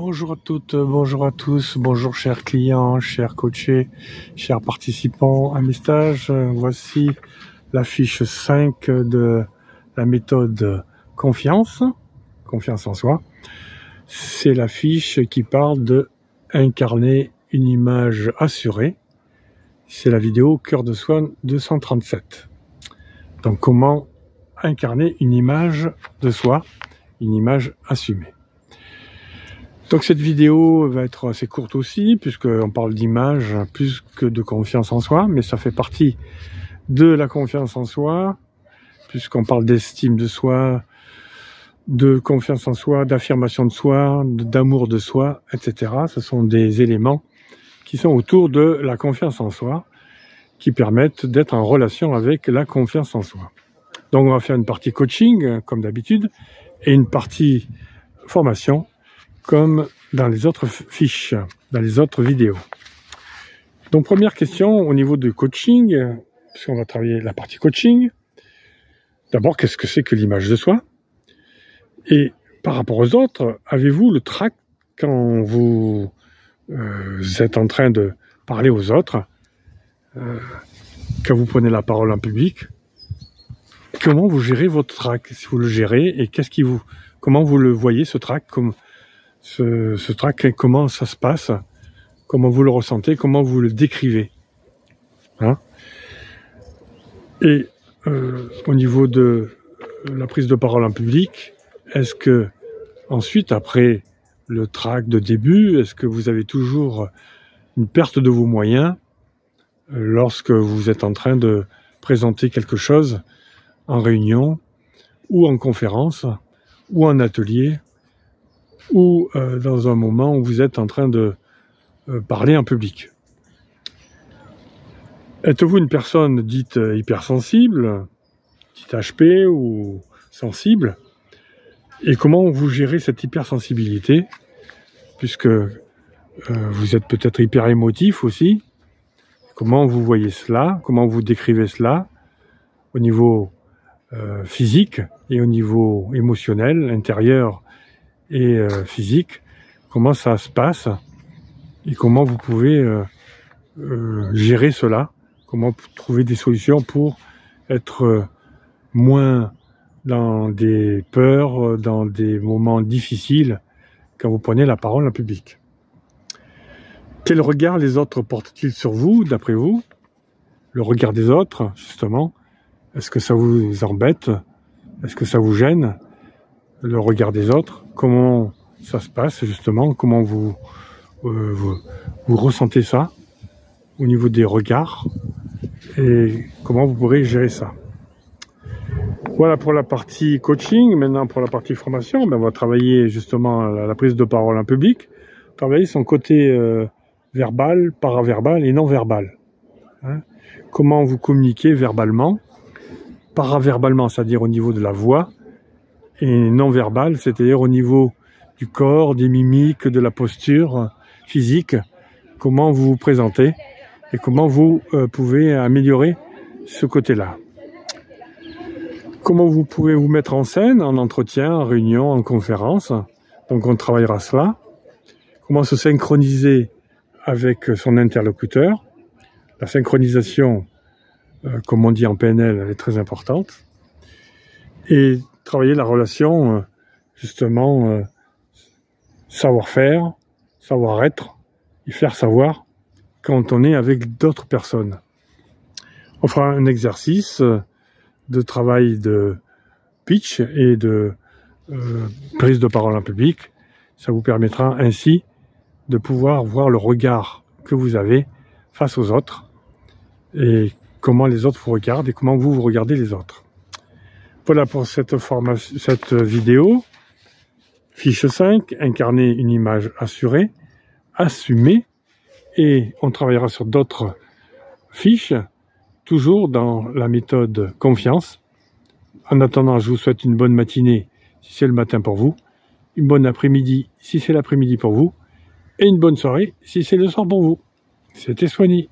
Bonjour à toutes, bonjour à tous, bonjour chers clients, chers coachés, chers participants à mes stages. Voici la fiche 5 de la méthode confiance en soi. C'est la fiche qui parle de incarner une image assurée. C'est la vidéo Cœur de Soi 237. Donc comment incarner une image de soi, une image assumée. Donc cette vidéo va être assez courte aussi, puisqu'on parle d'image plus que de confiance en soi, mais ça fait partie de la confiance en soi, puisqu'on parle d'estime de soi, de confiance en soi, d'affirmation de soi, d'amour de soi, etc. Ce sont des éléments qui sont autour de la confiance en soi, qui permettent d'être en relation avec la confiance en soi. Donc on va faire une partie coaching, comme d'habitude, et une partie formation, comme dans les autres fiches, dans les autres vidéos. Donc première question au niveau du coaching, puisqu'on va travailler la partie coaching. D'abord, qu'est-ce que c'est que l'image de soi? Et par rapport aux autres, avez-vous le trac quand vous êtes en train de parler aux autres, quand vous prenez la parole en public? Comment vous gérez votre trac? Si vous le gérez, et comment vous le voyez, ce trac? Ce trac, comment ça se passe, comment vous le ressentez, comment vous le décrivez, hein? Et au niveau de la prise de parole en public, est-ce que ensuite, après le trac de début, est-ce que vous avez toujours une perte de vos moyens lorsque vous êtes en train de présenter quelque chose en réunion ou en conférence ou en atelier, ou dans un moment où vous êtes en train de parler en public? Êtes-vous une personne dite hypersensible, dite HP ou sensible? Et comment vous gérez cette hypersensibilité, puisque vous êtes peut-être hyper émotif aussi? Comment vous voyez cela? Comment vous décrivez cela au niveau physique et au niveau émotionnel, intérieur et physique? Comment ça se passe et comment vous pouvez gérer cela? Comment trouver des solutions pour être moins dans des peurs, dans des moments difficiles quand vous prenez la parole en public? Quel regard les autres portent-ils sur vous, d'après vous? Le regard des autres, justement, est-ce que ça vous embête? Est-ce que ça vous gêne? Le regard des autres, comment ça se passe justement? Comment vous ressentez ça au niveau des regards? Et comment vous pourrez gérer ça? Voilà pour la partie coaching. Maintenant, pour la partie formation, on va travailler justement la prise de parole en public, travailler son côté verbal, paraverbal et non verbal, hein? Comment vous communiquez verbalement, paraverbalement, c'est-à-dire au niveau de la voix, et non verbal, c'est-à-dire au niveau du corps, des mimiques, de la posture physique, comment vous vous présentez et comment vous pouvez améliorer ce côté-là. Comment vous pouvez vous mettre en scène, en entretien, en réunion, en conférence. Donc on travaillera cela. Comment se synchroniser avec son interlocuteur. La synchronisation, comme on dit en PNL, elle est très importante. Et travailler la relation, justement, savoir-faire, savoir-être, et faire savoir quand on est avec d'autres personnes. On fera un exercice de travail de pitch et de prise de parole en public. Ça vous permettra ainsi de pouvoir voir le regard que vous avez face aux autres et comment les autres vous regardent et comment vous regardez les autres. Voilà pour cette vidéo. Fiche 5, incarner une image assurée, assumée, et on travaillera sur d'autres fiches, toujours dans la méthode confiance. En attendant, je vous souhaite une bonne matinée si c'est le matin pour vous, une bonne après-midi si c'est l'après-midi pour vous, et une bonne soirée si c'est le soir pour vous. C'était Soigny.